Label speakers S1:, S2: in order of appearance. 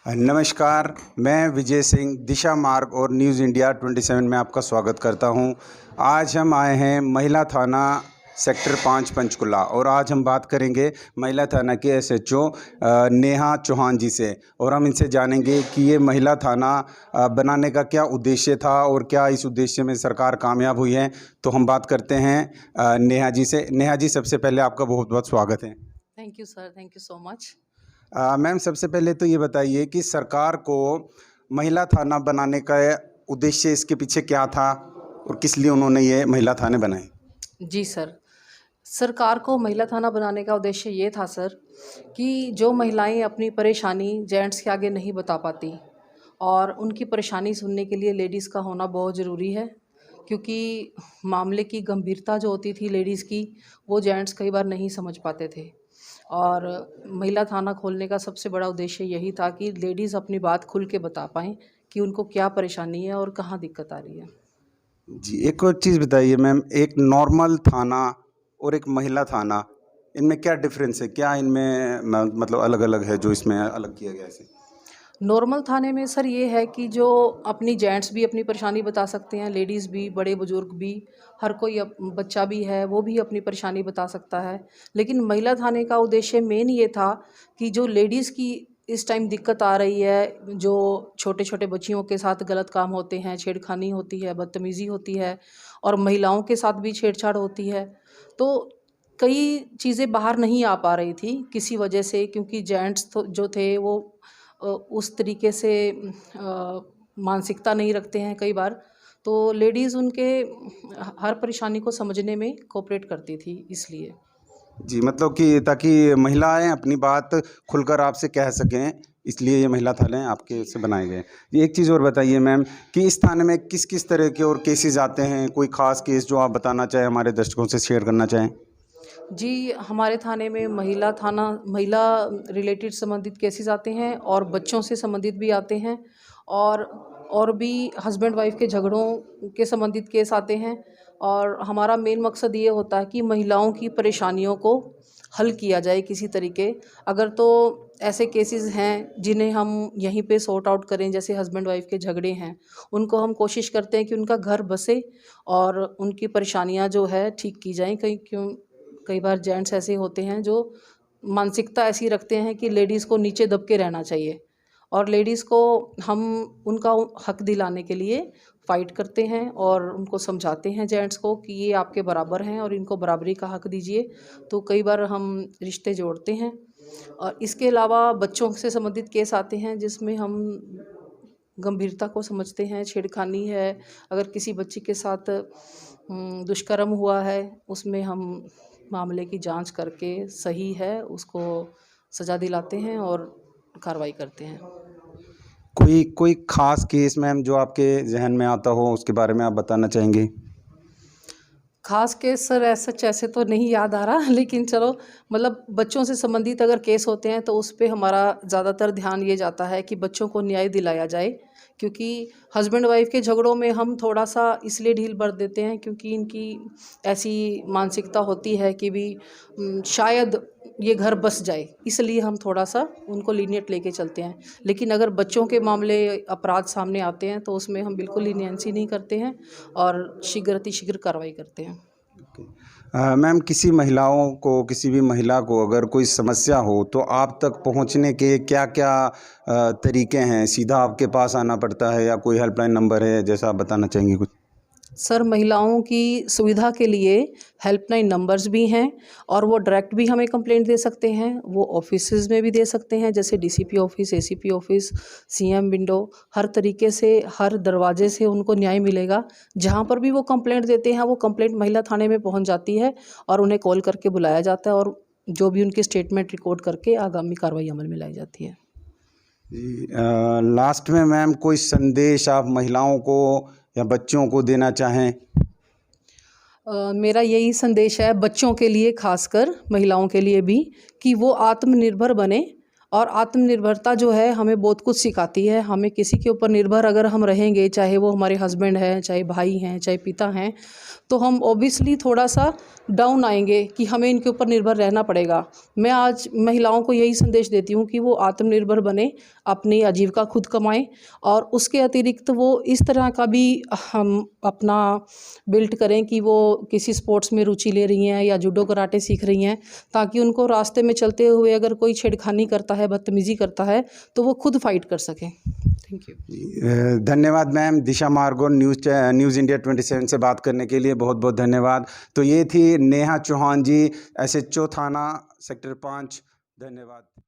S1: नमस्कार, मैं विजय सिंह दिशा मार्ग और न्यूज़ इंडिया 27 में आपका स्वागत करता हूं। आज हम आए हैं महिला थाना सेक्टर 5 पंचकुला और आज हम बात करेंगे महिला थाना के एसएचओ नेहा चौहान जी से और हम इनसे जानेंगे कि ये महिला थाना बनाने का क्या उद्देश्य था और क्या इस उद्देश्य में सरकार कामयाब हुई है। तो हम बात करते हैं नेहा जी से। नेहा जी, सबसे पहले आपका बहुत बहुत स्वागत है।
S2: Thank you sir, thank you so much.
S1: Ma'am, सबसे पहले तो ये बताइए कि सरकार को महिला थाना बनाने का उद्देश्य इसके पीछे क्या था और किस लिए उन्होंने ये महिला थाने बनाए?
S2: जी सर, सरकार को महिला थाना बनाने का उद्देश्य ये था सर कि जो महिलाएं अपनी परेशानी जेंट्स के आगे नहीं बता पाती और उनकी परेशानी सुनने के लिए लेडीज़ का होना बहुत ज़रूरी है, क्योंकि मामले की गंभीरता जो होती थी लेडीज़ की, वो जेंट्स कई बार नहीं समझ पाते थे। और महिला थाना खोलने का सबसे बड़ा उद्देश्य यही था कि लेडीज़ अपनी बात खुल के बता पाएँ कि उनको क्या परेशानी है और कहाँ दिक्कत आ रही है।
S1: जी, एक और चीज़ बताइए मैम, एक नॉर्मल थाना और एक महिला थाना, इनमें क्या डिफरेंस है? क्या इनमें मतलब अलग-अलग है जो इसमें अलग किया गया है इसे?
S2: नॉर्मल थाने में सर ये है कि जो अपनी जेंट्स भी अपनी परेशानी बता सकते हैं, लेडीज़ भी, बड़े बुजुर्ग भी, हर कोई बच्चा भी है वो भी अपनी परेशानी बता सकता है। लेकिन महिला थाने का उद्देश्य मेन ये था कि जो लेडीज़ की इस टाइम दिक्कत आ रही है, जो छोटे छोटे बच्चियों के साथ गलत काम होते हैं, छेड़खानी होती है, बदतमीज़ी होती है और महिलाओं के साथ भी छेड़छाड़ होती है, तो कई चीज़ें बाहर नहीं आ पा रही थी किसी वजह से, क्योंकि जेंट्स तो जो थे वो उस तरीके से मानसिकता नहीं रखते हैं कई बार, तो लेडीज़ उनके हर परेशानी को समझने में कोऑपरेट करती थी इसलिए।
S1: जी, मतलब कि ताकि महिलाएँ अपनी बात खुलकर आपसे कह सकें, इसलिए ये महिला थाने आपके से बनाए गए हैं। ये एक चीज़ और बताइए मैम कि इस थाने में किस-किस तरह के और केसेज़ आते हैं? कोई ख़ास केस जो आप बताना चाहें, हमारे दर्शकों से शेयर करना चाहें?
S2: जी, हमारे थाने में महिला रिलेटेड संबंधित केसेस आते हैं और बच्चों से संबंधित भी आते हैं और भी हस्बैंड वाइफ के झगड़ों के संबंधित केस आते हैं। और हमारा मेन मकसद ये होता है कि महिलाओं की परेशानियों को हल किया जाए किसी तरीके। अगर तो ऐसे केसेस हैं जिन्हें हम यहीं पे सॉर्ट आउट करें, जैसे हस्बैंड वाइफ के झगड़े हैं, उनको हम कोशिश करते हैं कि उनका घर बसे और उनकी परेशानियां जो है ठीक की जाएं। कई बार जेंट्स ऐसे होते हैं जो मानसिकता ऐसी रखते हैं कि लेडीज़ को नीचे दब के रहना चाहिए, और लेडीज़ को हम उनका हक दिलाने के लिए फ़ाइट करते हैं और उनको समझाते हैं जेंट्स को कि ये आपके बराबर हैं और इनको बराबरी का हक दीजिए। तो कई बार हम रिश्ते जोड़ते हैं। और इसके अलावा बच्चों से संबंधित केस आते हैं जिसमें हम गंभीरता को समझते हैं। छेड़खानी है, अगर किसी बच्ची के साथ दुष्कर्म हुआ है, उसमें हम मामले की जांच करके सही है उसको सज़ा दिलाते हैं और कार्रवाई करते हैं।
S1: कोई कोई ख़ास केस मैम जो आपके ज़हन में आता हो, उसके बारे में आप बताना चाहेंगे?
S2: खास केस सर ऐसे तो नहीं याद आ रहा, लेकिन चलो, मतलब बच्चों से संबंधित अगर केस होते हैं तो उस पे हमारा ज़्यादातर ध्यान ये जाता है कि बच्चों को न्याय दिलाया जाए, क्योंकि हस्बैंड वाइफ के झगड़ों में हम थोड़ा सा इसलिए ढील बरत देते हैं क्योंकि इनकी ऐसी मानसिकता होती है कि भी शायद ये घर बस जाए, इसलिए हम थोड़ा सा उनको लीनियट लेके चलते हैं। लेकिन अगर बच्चों के मामले अपराध सामने आते हैं तो उसमें हम बिल्कुल लीनियंसी नहीं करते हैं और शीघ्र अतिशीघ्र कार्रवाई करते हैं।
S1: ओके। मैम, किसी भी महिला को अगर कोई समस्या हो तो आप तक पहुंचने के क्या-क्या तरीके हैं? सीधा आपके पास आना पड़ता है या कोई हेल्पलाइन नंबर है, जैसा आप बताना चाहेंगे कुछ?
S2: सर, महिलाओं की सुविधा के लिए हेल्पलाइन नंबर्स भी हैं और वो डायरेक्ट भी हमें कंप्लेंट दे सकते हैं, वो ऑफिसेज़ में भी दे सकते हैं, जैसे DCP office, ACP office, CM window, हर तरीके से हर दरवाजे से उनको न्याय मिलेगा। जहाँ पर भी वो कंप्लेंट देते हैं वो कंप्लेंट महिला थाने में पहुँच जाती है और उन्हें कॉल करके बुलाया जाता है और जो भी उनकी स्टेटमेंट रिकॉर्ड करके आगामी कार्रवाई अमल में लाई जाती है।
S1: जी, लास्ट में मैम कोई संदेश आप महिलाओं को या बच्चों को देना चाहें?
S2: मेरा यही संदेश है बच्चों के लिए, खासकर महिलाओं के लिए भी, कि वो आत्मनिर्भर बने और आत्मनिर्भरता जो है हमें बहुत कुछ सिखाती है। हमें किसी के ऊपर निर्भर अगर हम रहेंगे, चाहे वो हमारे हस्बैंड हैं, चाहे भाई हैं, चाहे पिता हैं, तो हम ऑब्वियसली थोड़ा सा डाउन आएंगे कि हमें इनके ऊपर निर्भर रहना पड़ेगा। मैं आज महिलाओं को यही संदेश देती हूँ कि वो आत्मनिर्भर बने, अपनी आजीविका खुद कमाएं और उसके अतिरिक्त वो इस तरह का भी हम अपना बिल्ड करें कि वो किसी स्पोर्ट्स में रुचि ले रही हैं या जूडो कराटे सीख रही हैं, ताकि उनको रास्ते में चलते हुए अगर कोई छेड़खानी करता है, बदतमीज़ी करता है, तो वो खुद फाइट कर सकें। Thank you.
S1: धन्यवाद मैम, दिशा मार्ग और न्यूज़ इंडिया 27 से बात करने के लिए बहुत बहुत धन्यवाद। तो ये थी नेहा चौहान जी, SHO थाना सेक्टर 5। धन्यवाद।